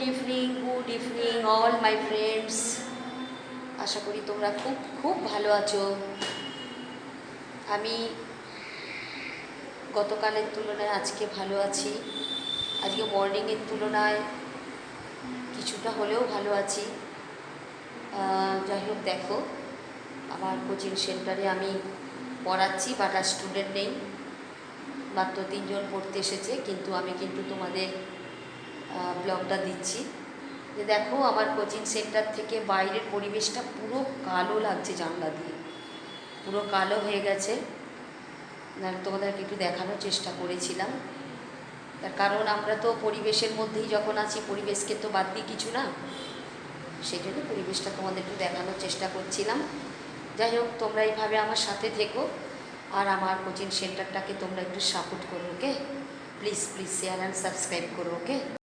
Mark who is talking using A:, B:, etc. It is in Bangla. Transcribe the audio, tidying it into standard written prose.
A: Good evening all my friends. আশা করি তোমরা খুব খুব ভালো আছো। আমি গতকালের তুলনায় আজকে ভালো আছি। আজকে মর্নিংয়ের তুলনায় কিছুটা হলেও ভালো আছি। যাই হোক, দেখো আমার কোচিং সেন্টারে আমি পড়াচ্ছি, বাট আর স্টুডেন্ট নেই, মাত্র 3 জন পড়তে এসেছে। কিন্তু আমি তোমাদের ব্লগটা দিচ্ছি যে দেখো আমার কোচিং সেন্টার থেকে বাইরের পরিবেশটা পুরো কালো লাগছে, জানলা দিয়ে পুরো কালো হয়ে গেছে। তোমাদেরকে একটু দেখানোর চেষ্টা করেছিলাম, তার কারণ আমরা তো পরিবেশের মধ্যেই যখন আছি, পরিবেশকে তো বাদ দিয়ে কিছু না, সেই জন্য পরিবেশটা তোমাদের একটু দেখানোর চেষ্টা করছিলাম। যাই হোক, তোমরা এইভাবে আমার সাথে থেকো আর আমার কোচিং সেন্টারটাকে তোমরা একটু সাপোর্ট করো, ওকে? প্লিজ শেয়ার অ্যান্ড সাবস্ক্রাইব করো, ওকে?